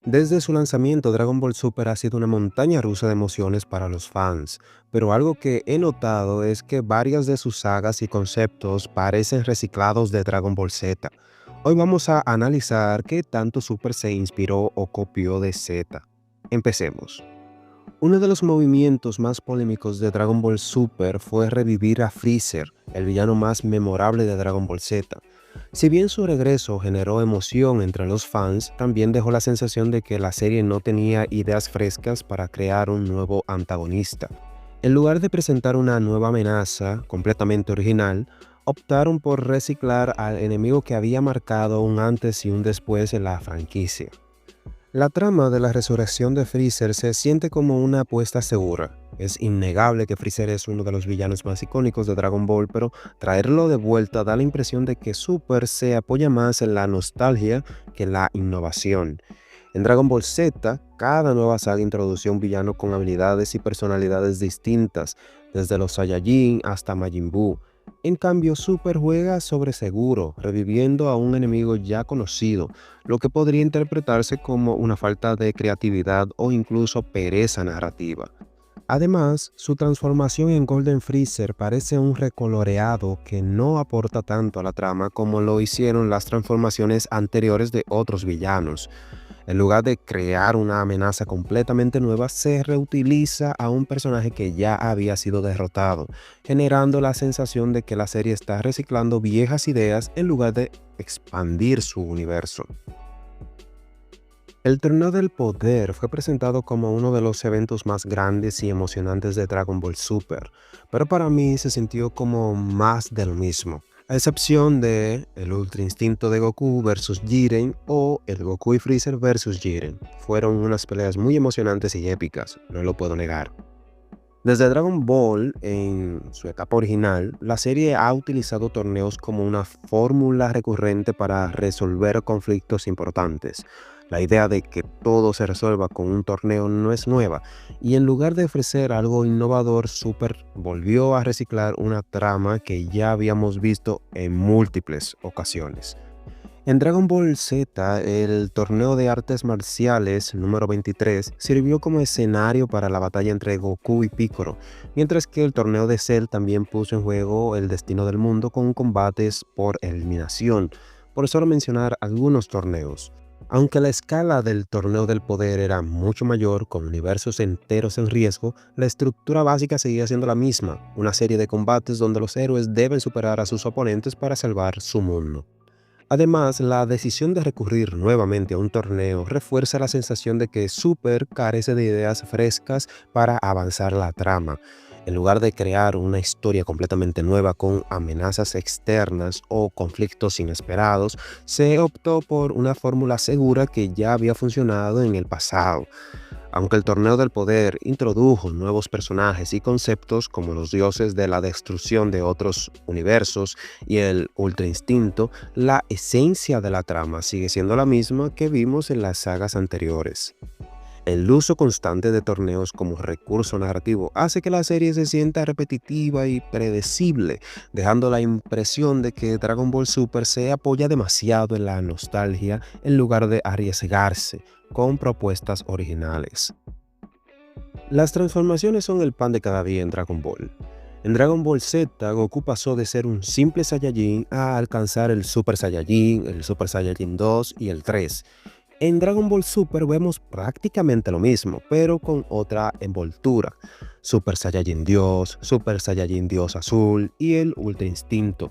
Desde su lanzamiento, Dragon Ball Super ha sido una montaña rusa de emociones para los fans, pero algo que he notado es que varias de sus sagas y conceptos parecen reciclados de Dragon Ball Z. Hoy vamos a analizar qué tanto Super se inspiró o copió de Z. Empecemos. Uno de los movimientos más polémicos de Dragon Ball Super fue revivir a Freezer, el villano más memorable de Dragon Ball Z. Si bien su regreso generó emoción entre los fans, también dejó la sensación de que la serie no tenía ideas frescas para crear un nuevo antagonista. En lugar de presentar una nueva amenaza completamente original, optaron por reciclar al enemigo que había marcado un antes y un después en la franquicia. La trama de la resurrección de Freezer se siente como una apuesta segura. Es innegable que Freezer es uno de los villanos más icónicos de Dragon Ball, pero traerlo de vuelta da la impresión de que Super se apoya más en la nostalgia que en la innovación. En Dragon Ball Z, cada nueva saga introducía un villano con habilidades y personalidades distintas, desde los Saiyajin hasta Majin Buu. En cambio, Super juega sobre seguro, reviviendo a un enemigo ya conocido, lo que podría interpretarse como una falta de creatividad o incluso pereza narrativa. Además, su transformación en Golden Freezer parece un recoloreado que no aporta tanto a la trama como lo hicieron las transformaciones anteriores de otros villanos. En lugar de crear una amenaza completamente nueva, se reutiliza a un personaje que ya había sido derrotado, generando la sensación de que la serie está reciclando viejas ideas en lugar de expandir su universo. El Torneo del Poder fue presentado como uno de los eventos más grandes y emocionantes de Dragon Ball Super, pero para mí se sintió como más de lo mismo, a excepción de el Ultra Instinto de Goku versus Jiren o el Goku y Freezer versus Jiren. Fueron unas peleas muy emocionantes y épicas, no lo puedo negar. Desde Dragon Ball, en su etapa original, la serie ha utilizado torneos como una fórmula recurrente para resolver conflictos importantes. La idea de que todo se resuelva con un torneo no es nueva, y en lugar de ofrecer algo innovador, Super volvió a reciclar una trama que ya habíamos visto en múltiples ocasiones. En Dragon Ball Z, el torneo de artes marciales número 23 sirvió como escenario para la batalla entre Goku y Piccolo, mientras que el torneo de Cell también puso en juego el destino del mundo con combates por eliminación, por solo mencionar algunos torneos. Aunque la escala del torneo del poder era mucho mayor, con universos enteros en riesgo, la estructura básica seguía siendo la misma, una serie de combates donde los héroes deben superar a sus oponentes para salvar su mundo. Además, la decisión de recurrir nuevamente a un torneo refuerza la sensación de que Super carece de ideas frescas para avanzar la trama. En lugar de crear una historia completamente nueva con amenazas externas o conflictos inesperados, se optó por una fórmula segura que ya había funcionado en el pasado. Aunque el Torneo del Poder introdujo nuevos personajes y conceptos como los dioses de la destrucción de otros universos y el Ultra Instinto, la esencia de la trama sigue siendo la misma que vimos en las sagas anteriores. El uso constante de torneos como recurso narrativo hace que la serie se sienta repetitiva y predecible, dejando la impresión de que Dragon Ball Super se apoya demasiado en la nostalgia en lugar de arriesgarse con propuestas originales. Las transformaciones son el pan de cada día en Dragon Ball. En Dragon Ball Z, Goku pasó de ser un simple Saiyajin a alcanzar el Super Saiyajin, el Super Saiyajin 2 y el 3. En Dragon Ball Super vemos prácticamente lo mismo, pero con otra envoltura. Super Saiyajin Dios Azul y el Ultra Instinto.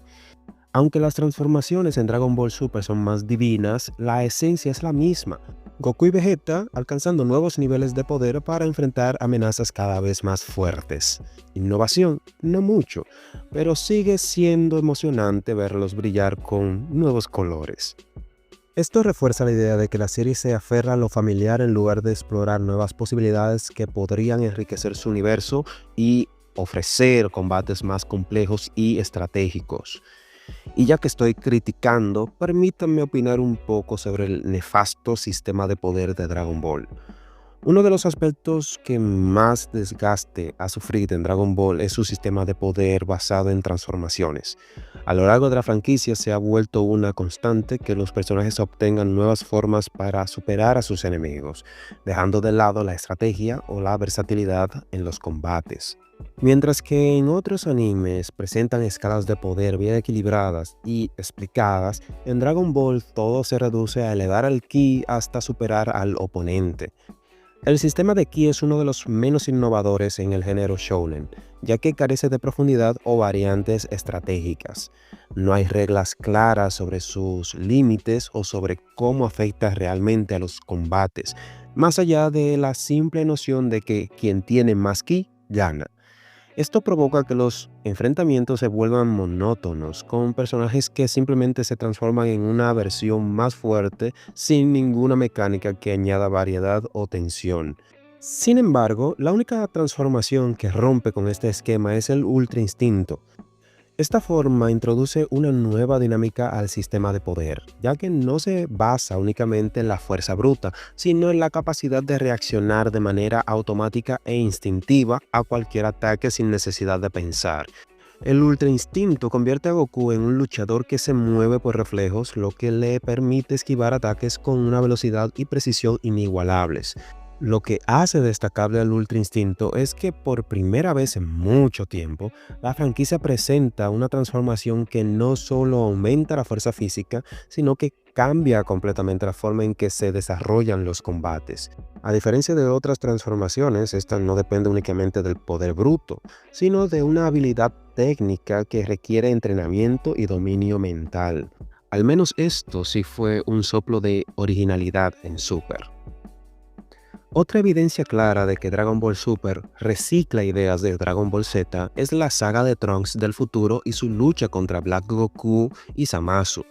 Aunque las transformaciones en Dragon Ball Super son más divinas, la esencia es la misma. Goku y Vegeta alcanzando nuevos niveles de poder para enfrentar amenazas cada vez más fuertes. Innovación, no mucho, pero sigue siendo emocionante verlos brillar con nuevos colores. Esto refuerza la idea de que la serie se aferra a lo familiar en lugar de explorar nuevas posibilidades que podrían enriquecer su universo y ofrecer combates más complejos y estratégicos. Y ya que estoy criticando, permítanme opinar un poco sobre el nefasto sistema de poder de Dragon Ball. Uno de los aspectos que más desgaste ha sufrido en Dragon Ball es su sistema de poder basado en transformaciones. A lo largo de la franquicia se ha vuelto una constante que los personajes obtengan nuevas formas para superar a sus enemigos, dejando de lado la estrategia o la versatilidad en los combates. Mientras que en otros animes presentan escalas de poder bien equilibradas y explicadas, en Dragon Ball todo se reduce a elevar el ki hasta superar al oponente. El sistema de ki es uno de los menos innovadores en el género shounen, ya que carece de profundidad o variantes estratégicas. No hay reglas claras sobre sus límites o sobre cómo afecta realmente a los combates, más allá de la simple noción de que quien tiene más ki gana. Esto provoca que los enfrentamientos se vuelvan monótonos, con personajes que simplemente se transforman en una versión más fuerte sin ninguna mecánica que añada variedad o tensión. Sin embargo, la única transformación que rompe con este esquema es el Ultra Instinto. Esta forma introduce una nueva dinámica al sistema de poder, ya que no se basa únicamente en la fuerza bruta, sino en la capacidad de reaccionar de manera automática e instintiva a cualquier ataque sin necesidad de pensar. El Ultra Instinto convierte a Goku en un luchador que se mueve por reflejos, lo que le permite esquivar ataques con una velocidad y precisión inigualables. Lo que hace destacable al Ultra Instinto es que por primera vez en mucho tiempo, la franquicia presenta una transformación que no solo aumenta la fuerza física, sino que cambia completamente la forma en que se desarrollan los combates. A diferencia de otras transformaciones, esta no depende únicamente del poder bruto, sino de una habilidad técnica que requiere entrenamiento y dominio mental. Al menos esto sí fue un soplo de originalidad en Super. Otra evidencia clara de que Dragon Ball Super recicla ideas de Dragon Ball Z es la saga de Trunks del futuro y su lucha contra Black Goku y Zamasu.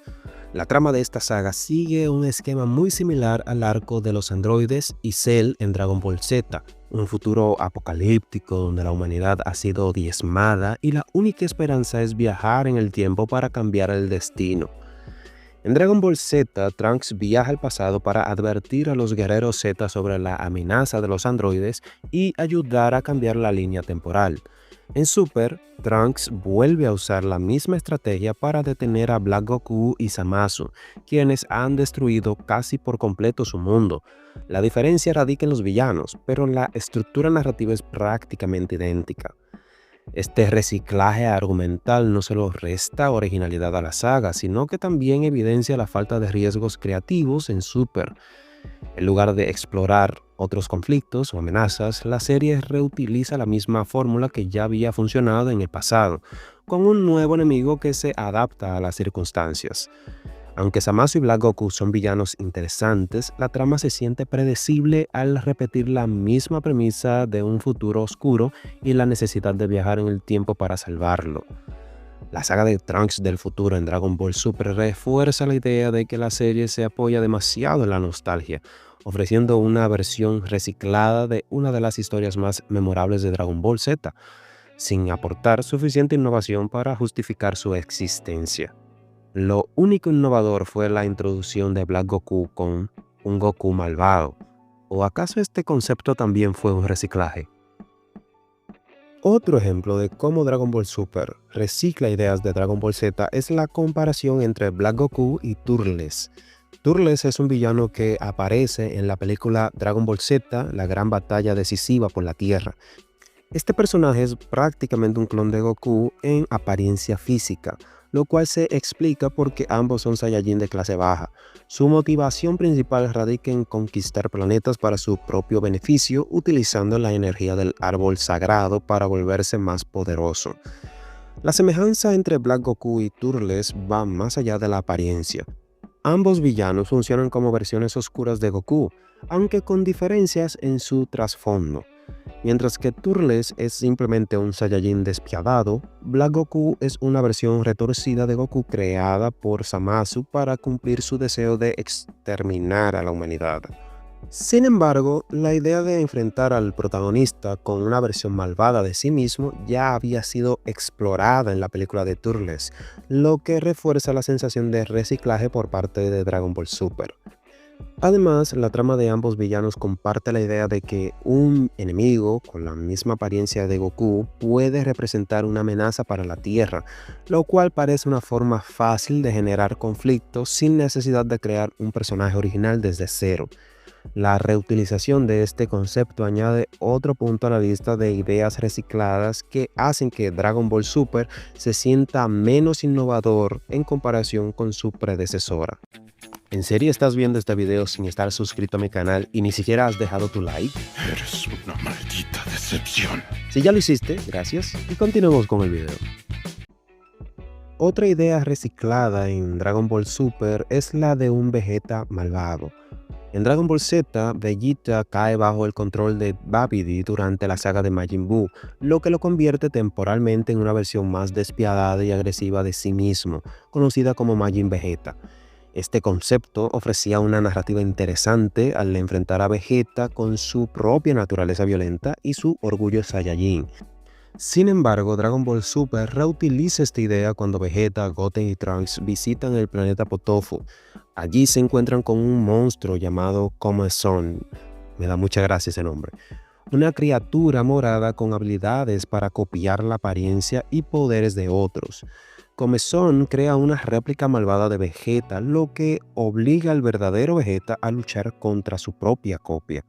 La trama de esta saga sigue un esquema muy similar al arco de los androides y Cell en Dragon Ball Z, un futuro apocalíptico donde la humanidad ha sido diezmada y la única esperanza es viajar en el tiempo para cambiar el destino. En Dragon Ball Z, Trunks viaja al pasado para advertir a los guerreros Z sobre la amenaza de los androides y ayudar a cambiar la línea temporal. En Super, Trunks vuelve a usar la misma estrategia para detener a Black Goku y Zamasu, quienes han destruido casi por completo su mundo. La diferencia radica en los villanos, pero la estructura narrativa es prácticamente idéntica. Este reciclaje argumental no solo resta originalidad a la saga, sino que también evidencia la falta de riesgos creativos en Super. En lugar de explorar otros conflictos o amenazas, la serie reutiliza la misma fórmula que ya había funcionado en el pasado, con un nuevo enemigo que se adapta a las circunstancias. Aunque Zamasu y Black Goku son villanos interesantes, la trama se siente predecible al repetir la misma premisa de un futuro oscuro y la necesidad de viajar en el tiempo para salvarlo. La saga de Trunks del futuro en Dragon Ball Super refuerza la idea de que la serie se apoya demasiado en la nostalgia, ofreciendo una versión reciclada de una de las historias más memorables de Dragon Ball Z, sin aportar suficiente innovación para justificar su existencia. Lo único innovador fue la introducción de Black Goku con un Goku malvado. ¿O acaso este concepto también fue un reciclaje? Otro ejemplo de cómo Dragon Ball Super recicla ideas de Dragon Ball Z es la comparación entre Black Goku y Turles. Turles es un villano que aparece en la película Dragon Ball Z, la gran batalla decisiva por la Tierra. Este personaje es prácticamente un clon de Goku en apariencia física, lo cual se explica porque ambos son Saiyajin de clase baja. Su motivación principal radica en conquistar planetas para su propio beneficio, utilizando la energía del árbol sagrado para volverse más poderoso. La semejanza entre Black Goku y Turles va más allá de la apariencia. Ambos villanos funcionan como versiones oscuras de Goku, aunque con diferencias en su trasfondo. Mientras que Turles es simplemente un Saiyajin despiadado, Black Goku es una versión retorcida de Goku creada por Zamasu para cumplir su deseo de exterminar a la humanidad. Sin embargo, la idea de enfrentar al protagonista con una versión malvada de sí mismo ya había sido explorada en la película de Turles, lo que refuerza la sensación de reciclaje por parte de Dragon Ball Super. Además, la trama de ambos villanos comparte la idea de que un enemigo con la misma apariencia de Goku puede representar una amenaza para la Tierra, lo cual parece una forma fácil de generar conflictos sin necesidad de crear un personaje original desde cero. La reutilización de este concepto añade otro punto a la lista de ideas recicladas que hacen que Dragon Ball Super se sienta menos innovador en comparación con su predecesora. ¿En serio estás viendo este video sin estar suscrito a mi canal y ni siquiera has dejado tu like? Eres una maldita decepción. Si ya lo hiciste, gracias, y continuemos con el video. Otra idea reciclada en Dragon Ball Super es la de un Vegeta malvado. En Dragon Ball Z, Vegeta cae bajo el control de Babidi durante la saga de Majin Buu, lo que lo convierte temporalmente en una versión más despiadada y agresiva de sí mismo, conocida como Majin Vegeta. Este concepto ofrecía una narrativa interesante al enfrentar a Vegeta con su propia naturaleza violenta y su orgullo Saiyajin. Sin embargo, Dragon Ball Super reutiliza esta idea cuando Vegeta, Goten y Trunks visitan el planeta Potofu. Allí se encuentran con un monstruo llamado Come-Son. Me da mucha gracia ese nombre. Una criatura morada con habilidades para copiar la apariencia y poderes de otros. Come-Son crea una réplica malvada de Vegeta, lo que obliga al verdadero Vegeta a luchar contra su propia copia.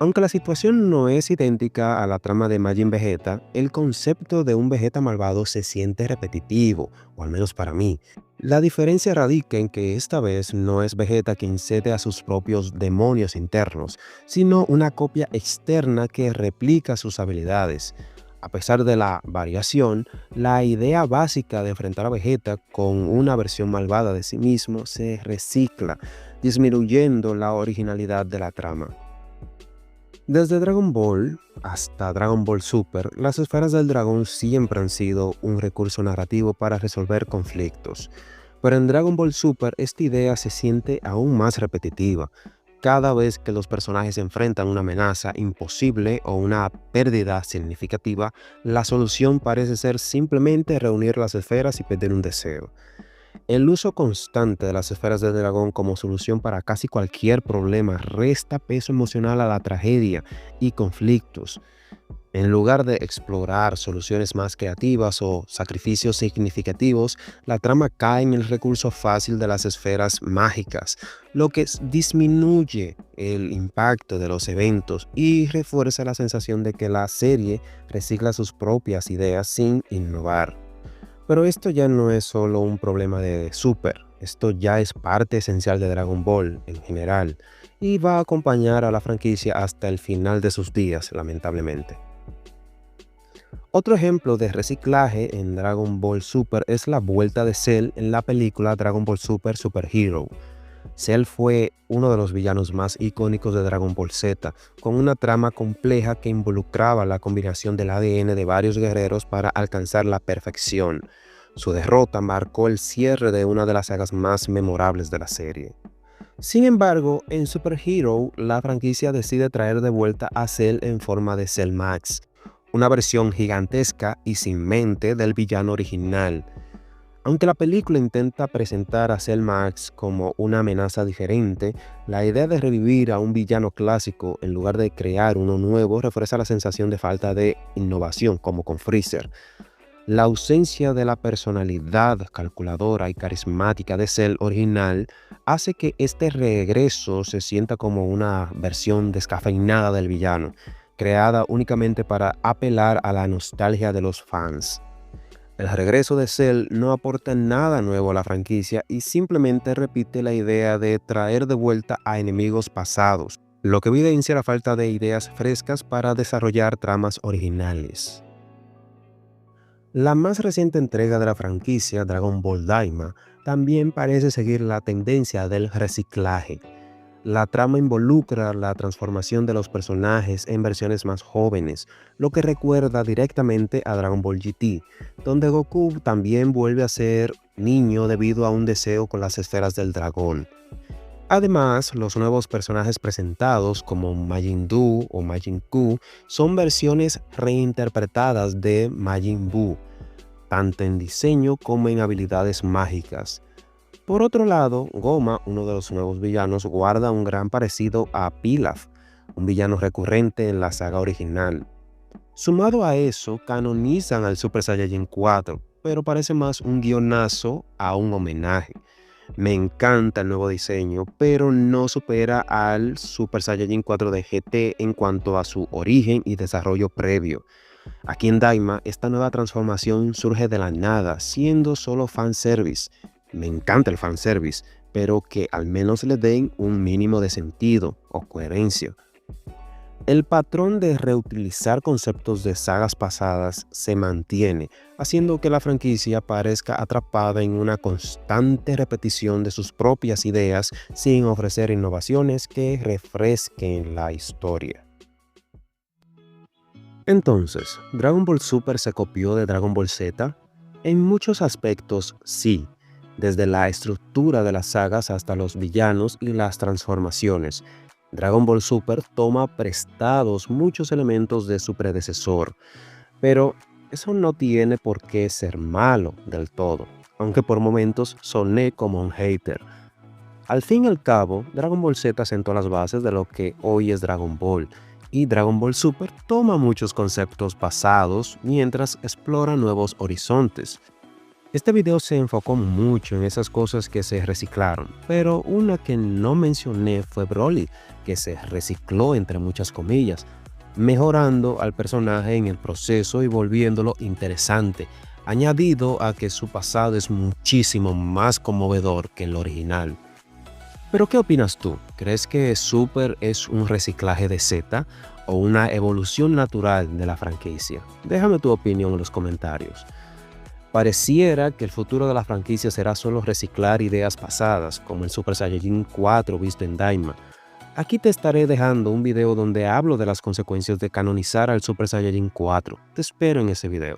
Aunque la situación no es idéntica a la trama de Majin Vegeta, el concepto de un Vegeta malvado se siente repetitivo, o al menos para mí. La diferencia radica en que esta vez no es Vegeta quien cede a sus propios demonios internos, sino una copia externa que replica sus habilidades. A pesar de la variación, la idea básica de enfrentar a Vegeta con una versión malvada de sí mismo se recicla, disminuyendo la originalidad de la trama. Desde Dragon Ball hasta Dragon Ball Super, las esferas del dragón siempre han sido un recurso narrativo para resolver conflictos. Pero en Dragon Ball Super esta idea se siente aún más repetitiva. Cada vez que los personajes enfrentan una amenaza imposible o una pérdida significativa, la solución parece ser simplemente reunir las esferas y pedir un deseo. El uso constante de las esferas del dragón como solución para casi cualquier problema resta peso emocional a la tragedia y conflictos. En lugar de explorar soluciones más creativas o sacrificios significativos, la trama cae en el recurso fácil de las esferas mágicas, lo que disminuye el impacto de los eventos y refuerza la sensación de que la serie recicla sus propias ideas sin innovar. Pero esto ya no es solo un problema de Super, esto ya es parte esencial de Dragon Ball en general y va a acompañar a la franquicia hasta el final de sus días, lamentablemente. Otro ejemplo de reciclaje en Dragon Ball Super es la vuelta de Cell en la película Dragon Ball Super Super Hero. Cell fue uno de los villanos más icónicos de Dragon Ball Z, con una trama compleja que involucraba la combinación del ADN de varios guerreros para alcanzar la perfección. Su derrota marcó el cierre de una de las sagas más memorables de la serie. Sin embargo, en Super Hero, la franquicia decide traer de vuelta a Cell en forma de Cell Max, una versión gigantesca y sin mente del villano original. Aunque la película intenta presentar a Cell Max como una amenaza diferente, la idea de revivir a un villano clásico en lugar de crear uno nuevo refuerza la sensación de falta de innovación, como con Freezer. La ausencia de la personalidad calculadora y carismática de Cell original hace que este regreso se sienta como una versión descafeinada del villano, creada únicamente para apelar a la nostalgia de los fans. El regreso de Cell no aporta nada nuevo a la franquicia y simplemente repite la idea de traer de vuelta a enemigos pasados, lo que evidencia la falta de ideas frescas para desarrollar tramas originales. La más reciente entrega de la franquicia, Dragon Ball Daima, también parece seguir la tendencia del reciclaje. La trama involucra la transformación de los personajes en versiones más jóvenes, lo que recuerda directamente a Dragon Ball GT, donde Goku también vuelve a ser niño debido a un deseo con las esferas del dragón. Además, los nuevos personajes presentados como Majin Buu o Majin Buu son versiones reinterpretadas de Majin Buu, tanto en diseño como en habilidades mágicas. Por otro lado, Goma, uno de los nuevos villanos, guarda un gran parecido a Pilaf, un villano recurrente en la saga original. Sumado a eso, canonizan al Super Saiyajin 4, pero parece más un guionazo a un homenaje. Me encanta el nuevo diseño, pero no supera al Super Saiyajin 4 de GT en cuanto a su origen y desarrollo previo. Aquí en Daima, esta nueva transformación surge de la nada, siendo solo fanservice. Me encanta el fanservice, pero que al menos le den un mínimo de sentido o coherencia. El patrón de reutilizar conceptos de sagas pasadas se mantiene, haciendo que la franquicia parezca atrapada en una constante repetición de sus propias ideas sin ofrecer innovaciones que refresquen la historia. Entonces, ¿Dragon Ball Super se copió de Dragon Ball Z? En muchos aspectos sí, desde la estructura de las sagas hasta los villanos y las transformaciones. Dragon Ball Super toma prestados muchos elementos de su predecesor, pero eso no tiene por qué ser malo del todo, aunque por momentos soné como un hater. Al fin y al cabo, Dragon Ball Z sentó las bases de lo que hoy es Dragon Ball, y Dragon Ball Super toma muchos conceptos pasados mientras explora nuevos horizontes. Este video se enfocó mucho en esas cosas que se reciclaron, pero una que no mencioné fue Broly, que se recicló entre muchas comillas, mejorando al personaje en el proceso y volviéndolo interesante, añadido a que su pasado es muchísimo más conmovedor que el original. Pero ¿qué opinas tú? ¿Crees que Super es un reciclaje de Z o una evolución natural de la franquicia? Déjame tu opinión en los comentarios. Pareciera que el futuro de la franquicia será solo reciclar ideas pasadas, como el Super Saiyajin 4 visto en Daima. Aquí te estaré dejando un video donde hablo de las consecuencias de canonizar al Super Saiyajin 4. Te espero en ese video.